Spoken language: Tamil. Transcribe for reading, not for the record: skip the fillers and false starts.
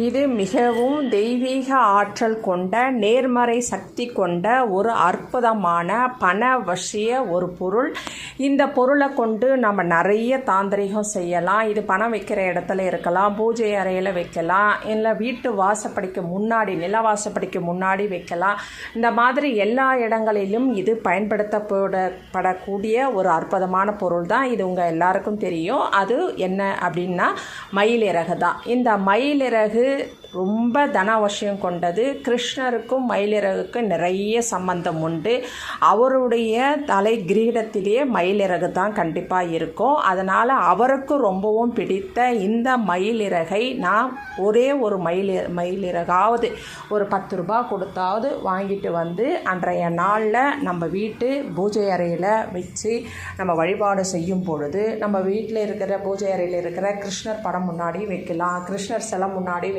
இது மிகவும் தெய்வீக ஆற்றல் கொண்ட நேர்மறை சக்தி கொண்ட ஒரு அற்புதமான பணவசிய ஒரு பொருள். இந்த பொருளை கொண்டு நம்ம நிறைய தாந்திரிகம் செய்யலாம். இது பணம் வைக்கிற இடத்துல இருக்கலாம், பூஜை அறையில் வைக்கலாம், இல்லை வீட்டு வாசப்படிக்கு முன்னாடி, நில வாசப்படிக்கு முன்னாடி வைக்கலாம். இந்த மாதிரி எல்லா இடங்களிலும் இது பயன்படுத்தப்படக்கூடிய ஒரு அற்புதமான பொருள் தான். இது உங்கள் எல்லாருக்கும் தெரியும். அது என்ன அப்படின்னா மயிலிறகு தான். இந்த மயிலிறகு ரொம்ப தன அவசியம் கொண்டது. கிருஷ்ணருக்கும் மயிலிறகுக்கும் நிறைய சம்பந்தம் உண்டு. அவருடைய தலை கிரீடத்திலேயே மயிலிறகு தான் கண்டிப்பாக இருக்கும். அதனால் அவருக்கு ரொம்பவும் பிடித்த இந்த மயிலிறகை நான் ஒரே ஒரு மயிலிறகாவது ஒரு 10 ரூபாய் கொடுத்தாவது வாங்கிட்டு வந்து அன்றைய நாளில் நம்ம வீட்டு பூஜை அறையில் வச்சு நம்ம வழிபாடு செய்யும் பொழுது நம்ம வீட்டில் இருக்கிற பூஜை அறையில் இருக்கிற கிருஷ்ணர் படம் முன்னாடி வைக்கலாம், கிருஷ்ணர் சிலை முன்னாடி